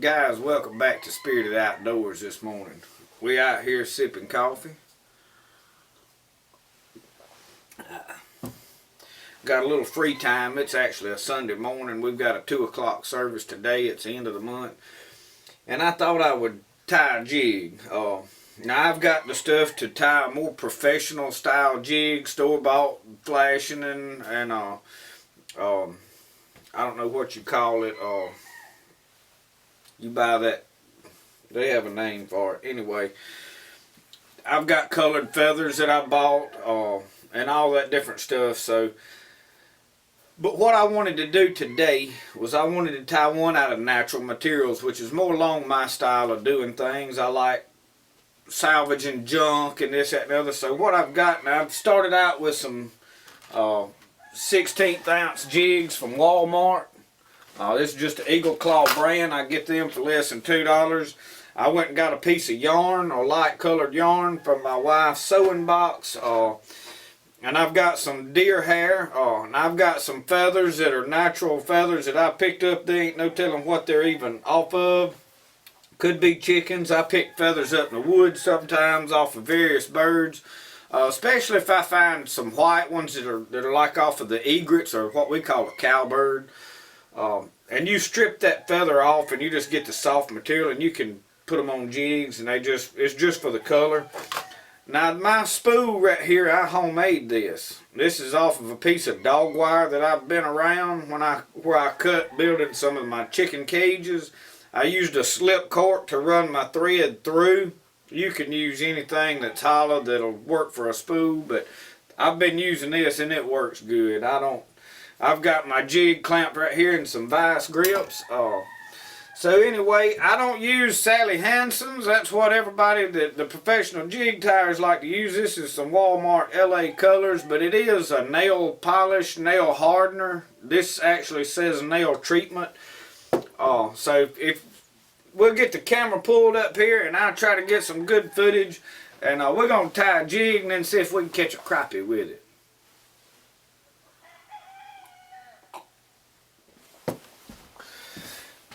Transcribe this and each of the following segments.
Guys, welcome back to Spirited Outdoors this morning. We out here sipping coffee. Got a little free time. It's actually a Sunday morning. We've got a 2 o'clock service today. It's the end of the month. And I thought I would tie a jig. Now I've got the stuff to tie a more professional style jig, store-bought, flashing and I don't know what you call it. You buy that, they have a name for it. Anyway, I've got colored feathers that I bought and all that different stuff. But what I wanted to do today was I wanted to tie one out of natural materials, which is more along my style of doing things. I like salvaging junk and this, that, and the other. So what I've got now, I've started out with some 16th ounce jigs from Walmart. This is just the Eagle Claw brand. I get them for less than $2. I went and got a piece of yarn, or light colored yarn, from my wife's sewing box. And I've got some deer hair, and I've got some feathers that are natural feathers that I picked up. There ain't no telling what they're even off of. Could be chickens. I pick feathers up in the woods sometimes off of various birds. Especially if I find some white ones that are like off of the egrets, or what we call a cowbird. And you strip that feather off and you just get the soft material, and you can put them on jigs, and it's just for the color. Now my spool right here, I homemade this. This is off of a piece of dog wire that I've been around where I cut building some of my chicken cages. I used a slip cork to run my thread through. You can use anything that's hollow that'll work for a spool, but I've been using this and it works good. I've got my jig clamped right here and some vice grips. So anyway, I don't use Sally Hansen's. That's what everybody, the professional jig tiers like to use. This is some Walmart LA colors, but it is a nail polish, nail hardener. This actually says nail treatment. So if we'll get the camera pulled up here, and I'll try to get some good footage, and we're going to tie a jig and then see if we can catch a crappie with it.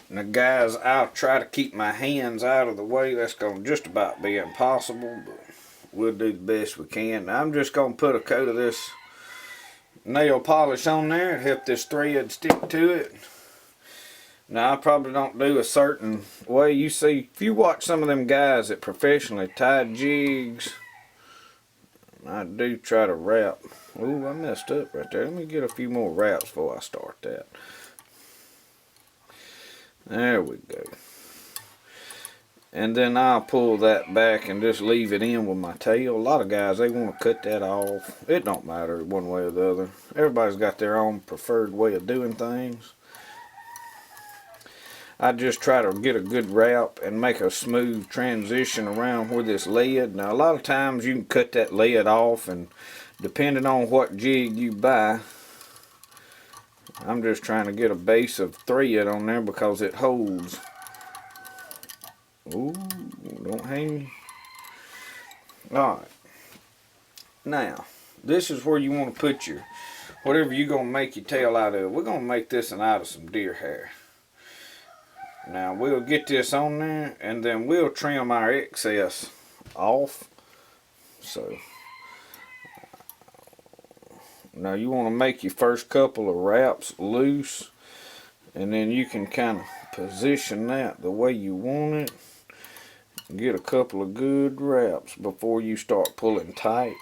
Now guys, I'll try to keep my hands out of the way. That's going to just about be impossible, but we'll do the best we can. Now I'm just going to put a coat of this nail polish on there and help this thread stick to it. Now I probably don't do a certain way. You see, if you watch some of them guys that professionally tie jigs, I do try to wrap. Ooh, I messed up right there. Let me get a few more wraps before I start that. There we go. And then I'll pull that back and just leave it in with my tail. A lot of guys, they want to cut that off. It don't matter one way or the other. Everybody's got their own preferred way of doing things. I just try to get a good wrap and make a smooth transition around where this lead. Now a lot of times you can cut that lead off, and depending on what jig you buy, I'm just trying to get a base of thread on there because it holds. Ooh, don't hang me. Alright. Now, this is where you want to put your, whatever you're going to make your tail out of. We're going to make this one out of some deer hair. Now, we'll get this on there, and then we'll trim our excess off. So, now you want to make your first couple of wraps loose, and then you can kind of position that the way you want it. Get a couple of good wraps before you start pulling tight.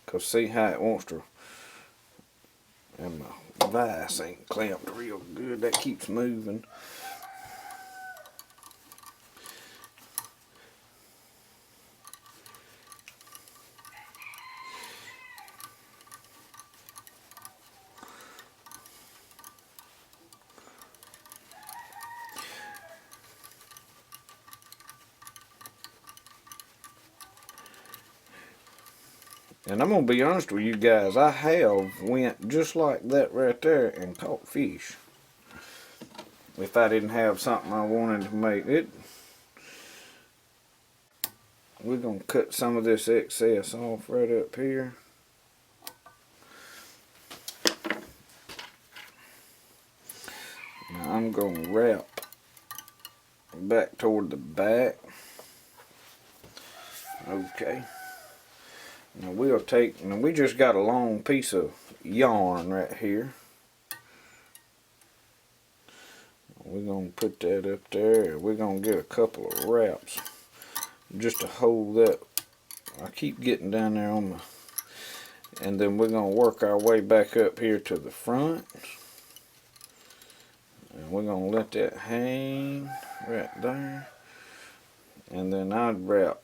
Because see how it wants to, and my vise ain't clamped real good. That keeps moving. And I'm going to be honest with you guys, I have went just like that right there and caught fish. If I didn't have something I wanted to make it. We're going to cut some of this excess off right up here. Now I'm going to wrap back toward the back. Okay. Now we'll take, now we just got a long piece of yarn right here. We're going to put that up there. We're going to get a couple of wraps just to hold that. I keep getting down there on my, and then we're going to work our way back up here to the front. And we're going to let that hang right there. And then I'd wrap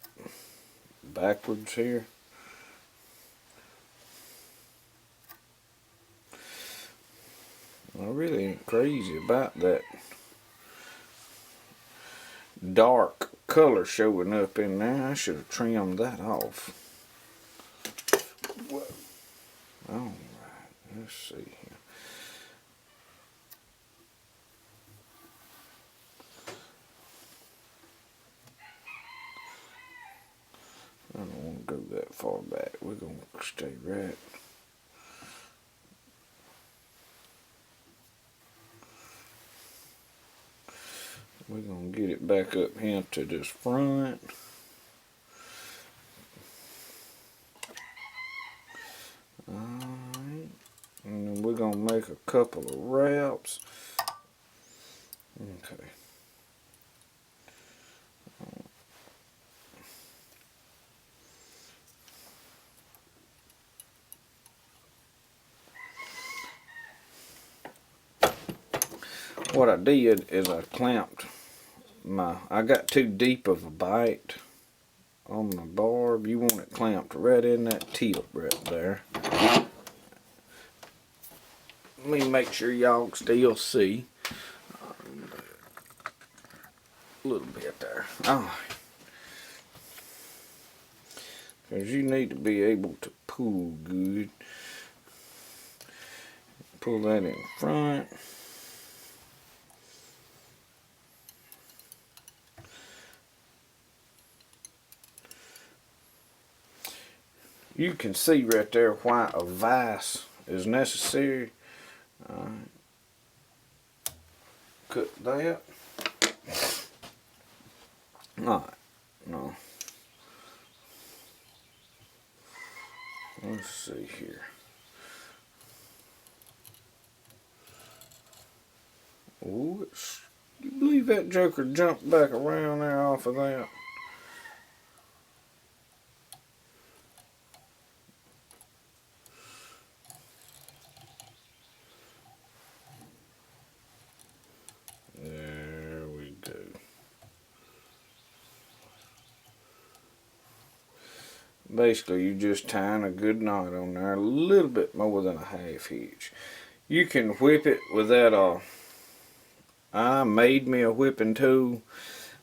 backwards here. I really ain't crazy about that dark color showing up in there. I should have trimmed that off. Alright, let's see here. I don't want to go that far back. We're going to stay right. We're going to get it back up here to this front. Alright. And then we're going to make a couple of wraps. Okay. What I did is I clamped I got too deep of a bite on the barb. You want it clamped right in that tip right there. Let me make sure y'all can still see. A little bit there. Alright. Because you need to be able to pull good. Pull that in front. You can see right there why a vise is necessary. Cut that. Alright, no. Let's see here. Ooh, you believe that joker jumped back around there off of that? There we go. Basically, you just tying a good knot on there, a little bit more than a half hitch. You can whip it with that, I made me a whipping tool,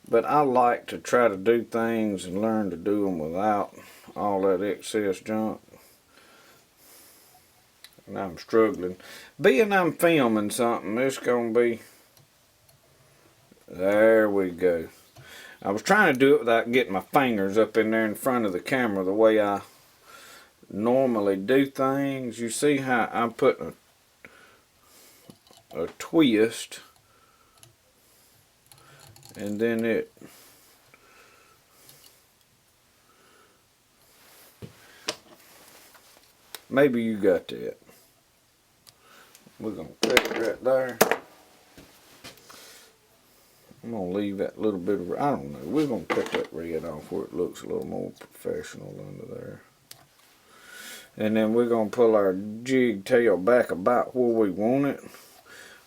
but I like to try to do things and learn to do them without all that excess junk. And I'm struggling. Being I'm filming something, it's going to be... There we go. I was trying to do it without getting my fingers up in there in front of the camera the way I normally do things. You see how I'm putting a twist, and then it maybe you got that. We're going to cut it right there. I'm going to leave that little bit of, I don't know, we're going to cut that red off where it looks a little more professional under there. And then we're going to pull our jig tail back about where we want it,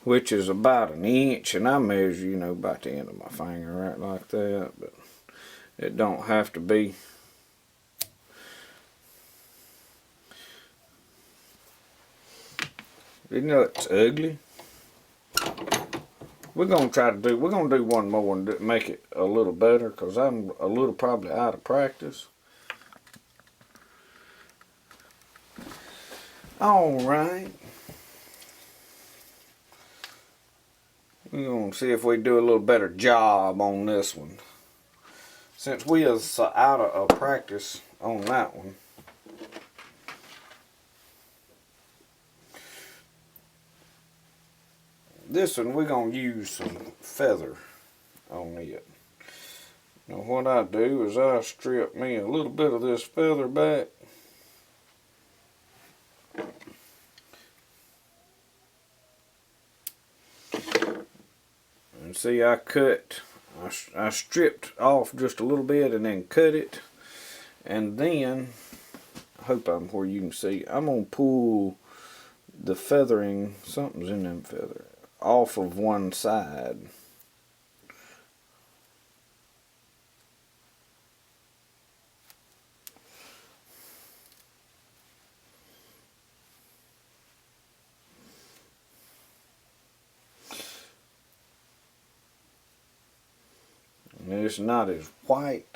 which is about 1 inch. And I measure, you know, about the end of my finger, right like that. But it don't have to be. You know it's ugly. We're gonna do one more and make it a little better, because I'm a little probably out of practice. All right. We're gonna see if we do a little better job on this one, since we is out of practice on that one. This one we're going to use some feather on it. Now what I do is I strip me a little bit of this feather back. And see, I stripped off just a little bit and then cut it. And then, I hope I'm where you can see, I'm going to pull the feathering, something's in them feather, off of one side. And it's not as white.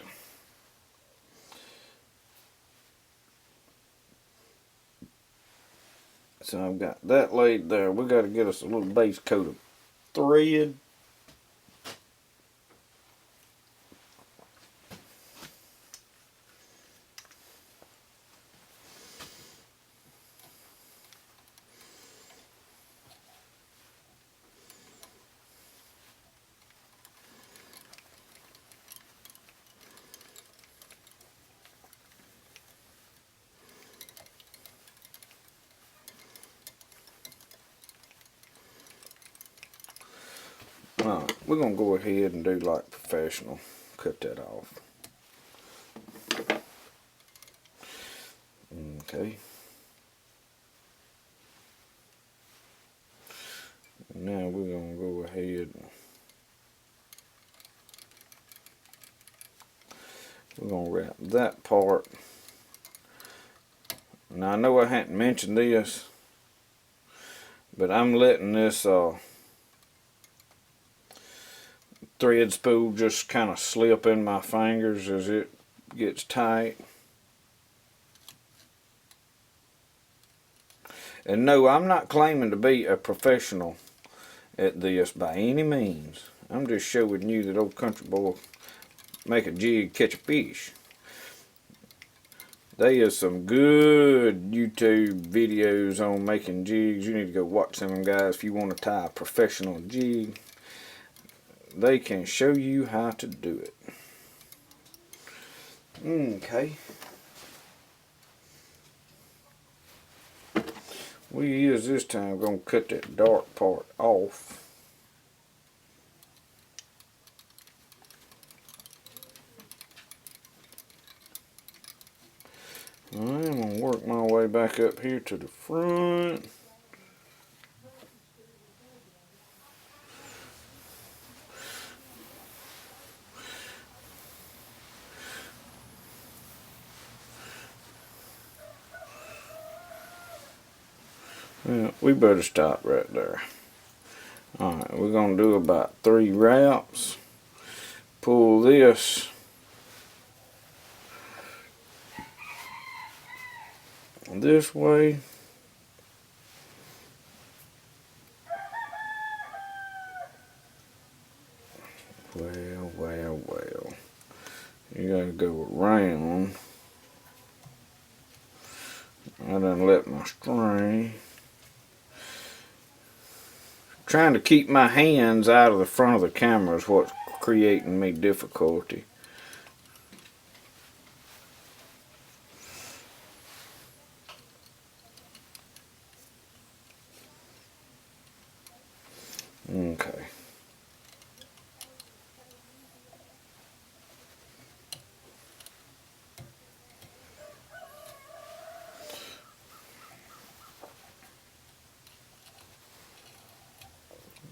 So I've got that laid there. We got to get us a little base coat of thread. Alright, we're going to go ahead and do like professional. Cut that off. Okay. Now we're going to go ahead and we're going to wrap that part. Now I know I hadn't mentioned this, but I'm letting this thread spool just kind of slip in my fingers as it gets tight. And no, I'm not claiming to be a professional at this by any means. I'm just showing you that old country boy make a jig, catch a fish. There is some good YouTube videos on making jigs. You need to go watch them guys if you want to tie a professional jig. They can show you how to do it. Okay. We is this time going to cut that dark part off. I'm going to work my way back up here to the front. Yeah, we better stop right there. Alright, we're going to do about 3 wraps. Pull this this way. Well. You gotta go around. I done let my string. Trying to keep my hands out of the front of the camera is what's creating me difficulty. Okay.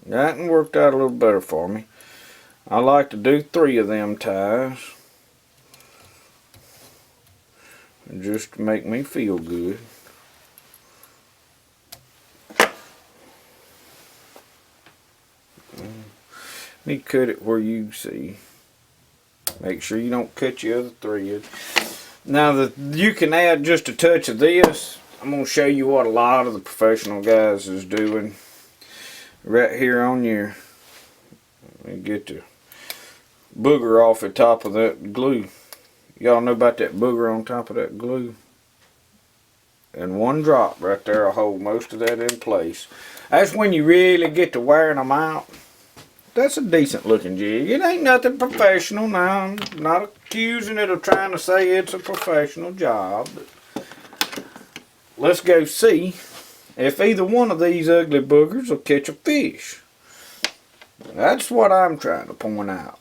That one worked out a little better for me. I like to do 3 of them ties. Just to make me feel good. You cut it where you see. Make sure you don't cut your other thread. Now you can add just a touch of this. I'm going to show you what a lot of the professional guys is doing. Right here on your, let me get the booger off the top of that glue. Y'all know about that booger on top of that glue? And one drop right there will hold most of that in place. That's when you really get to wearing them out. That's a decent looking jig. It ain't nothing professional now. I'm not accusing it of trying to say it's a professional job. But let's go see if either one of these ugly boogers will catch a fish. That's what I'm trying to point out.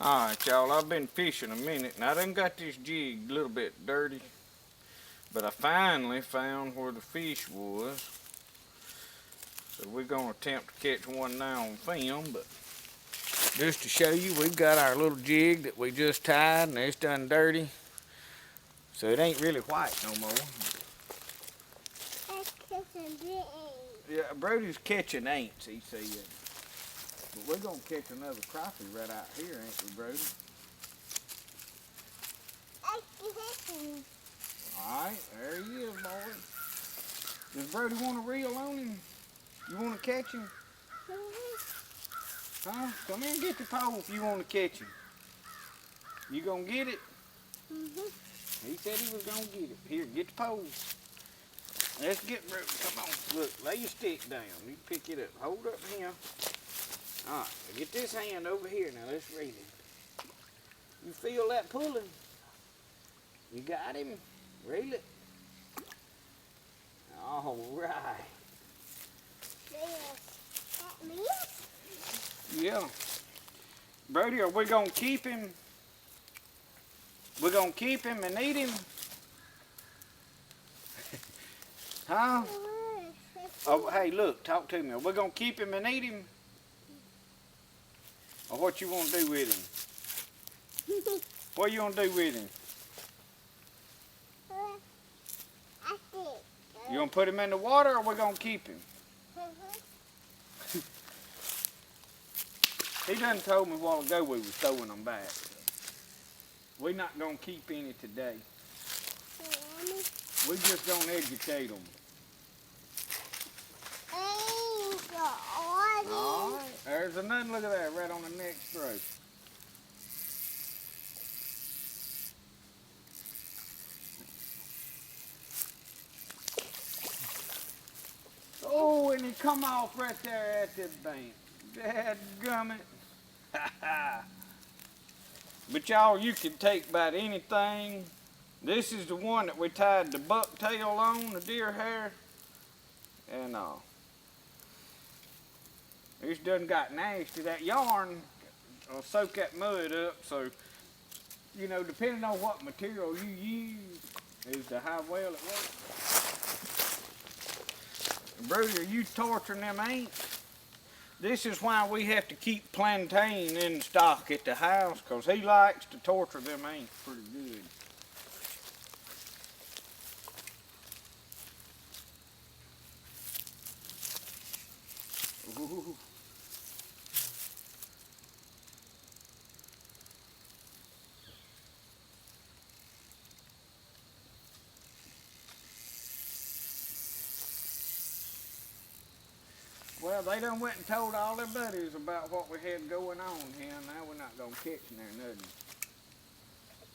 Alright y'all, I've been fishing a minute and I done got this jig a little bit dirty. But I finally found where the fish was. So we're going to attempt to catch one now on film. But just to show you, we've got our little jig that we just tied and it's done dirty. So it ain't really white no more. Yeah, Brody's catching ain'ts, he said. But we're going to catch another crappie right out here, ain't we, Brody? Alright, there he is, boy. Does Brody want a reel on him? You want to catch him? Huh? Come here and get the pole if you want to catch him. You going to get it? He said he was going to get it. Here, get the pole. Let's get Brody. Come on. Look, lay your stick down. You pick it up. Hold up here. Alright, get this hand over here now. Let's reel it. You feel that pulling? You got him? Reel it. All right. Yeah. Brody, are we going to keep him? We're going to keep him and eat him? Huh? Oh, hey, look, talk to me. Are we going to keep him and eat him? Or what you want to do with him? What you want to do with him? You going to put him in the water or we going to keep him? He done told me a while ago we was throwing them back. We're not going to keep any today. We're just going to educate them. Alright, there's another, look at that, right on the next throw. Oh, and he come off right there at the bank. Dadgummit. But y'all, you can take about anything. This is the one that we tied the bucktail on, the deer hair. And this done got nasty. That yarn will soak that mud up. So, you know, depending on what material you use, is to how well it works. Brody, are you torturing them ain'ts? This is why we have to keep plantain in stock at the house, because he likes to torture them ain'ts pretty good. Ooh. Well, they done went and told all their buddies about what we had going on here. Now we're not going to catch there nothing.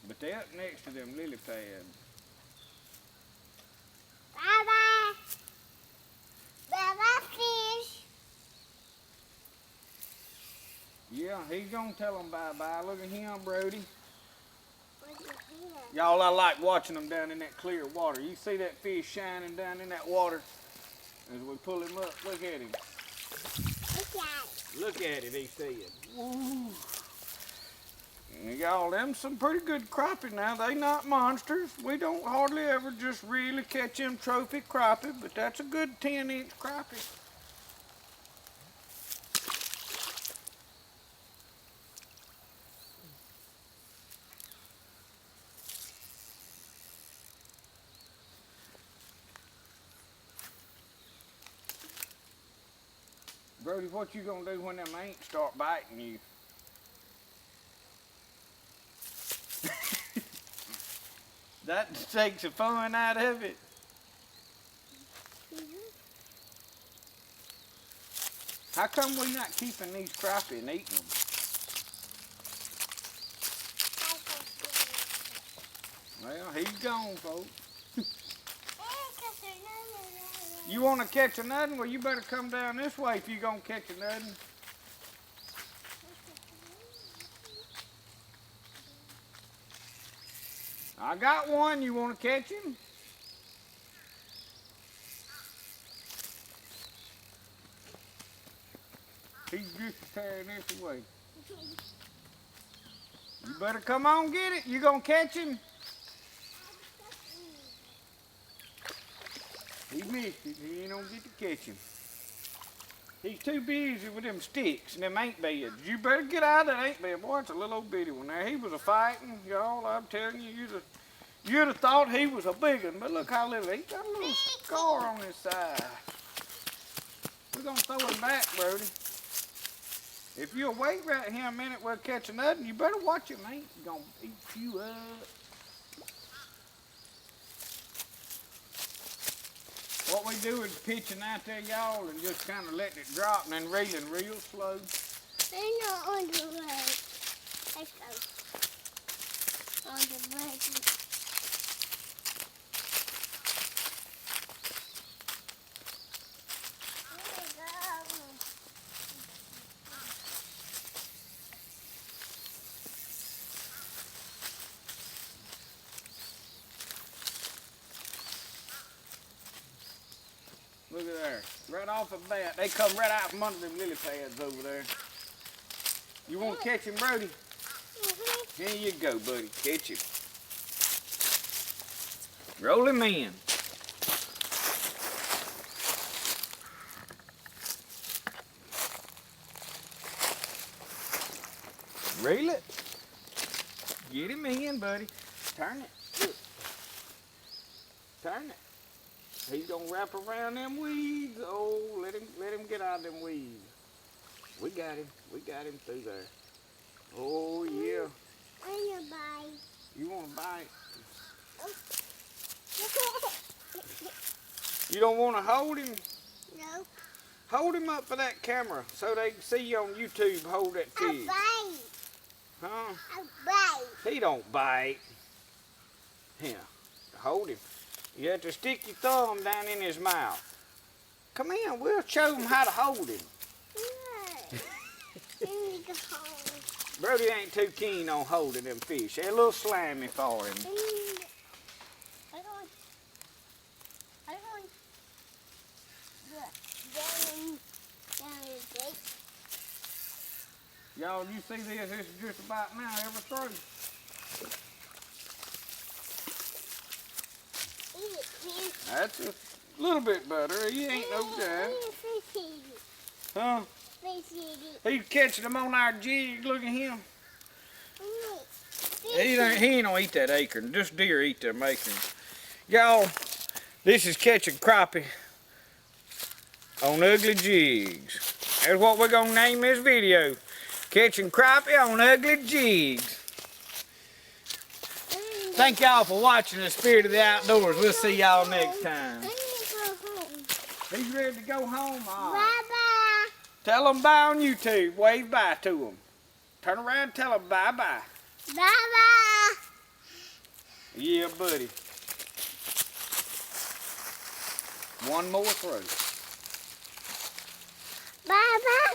But they're up next to them lily pads. Bye-bye. Bye-bye, fish. Yeah, he's going to tell them bye-bye. Look at him, Brody. What's your hand? Y'all, I like watching them down in that clear water. You see that fish shining down in that water as we pull him up? Look at him. Look at it. Look at it, he said. Woo. Y'all, them some pretty good crappie now. They not monsters. We don't hardly ever just really catch them trophy crappie, but that's a good 10-inch crappie. Brody, what you gonna do when them ain't start biting you? That takes the fun out of it. How come we not keeping these crappie and eating them? Well, he's gone, folks. You want to catch a nuddin? Well, you better come down this way if you're going to catch a nuddin. I got one. You want to catch him? He's just tearing this away. You better come on get it. You going to catch him? He missed it. He ain't gonna get to catch him. He's too busy with them sticks and them ain't beds. You better get out of that ain't bed. Boy, it's a little old bitty one. Now, he was a fighting, y'all. I'm telling you, you'd have thought he was a big one. But look how little, he's got a little scar on his side. We're gonna throw him back, Brody. If you'll wait right here a minute, we'll catch another. You better watch him, man. He's gonna eat you up. What we do is pitching out there, y'all, and just kind of letting it drop and then reeling real slow. They're not on the road. Let's go. On the road. Look at there, right off the bat. They come right out from under them lily pads over there. You want to catch him, Brody? Here you go, buddy. Catch him. Roll him in. Reel it. Get him in, buddy. Turn it. Look. Turn it. He's gonna wrap around them weeds. Oh, let him get out of them weeds. We got him. We got him through there. Oh yeah. I want to buy. You wanna bite? You don't wanna hold him? No. Hold him up for that camera so they can see you on YouTube. Hold that I fish. bite. Huh? I bite. He don't bite. Here, hold him. You have to stick your thumb down in his mouth. Come in, we'll show him how to hold him. No. Let me go home. Brody ain't too keen on holding them fish. They're a little slimy for him. I don't want down the gate. Y'all, you see this? This is just about now ever through. Eat it, please. That's a little bit better. He ain't no giant. Huh? He's catching them on our jig. Look at him. He ain't gonna eat that acorn. Just deer eat them acorns. Y'all, this is catching crappie on ugly jigs. That's what we're gonna name this video. Catching crappie on ugly jigs. Thank y'all for watching the Spirit of the Outdoors. We'll see y'all next time. He's ready to go home. Bye-bye. Tell them bye on YouTube. Wave bye to them. Turn around and tell them bye-bye. Bye-bye. Yeah, buddy. One more throw. Bye-bye.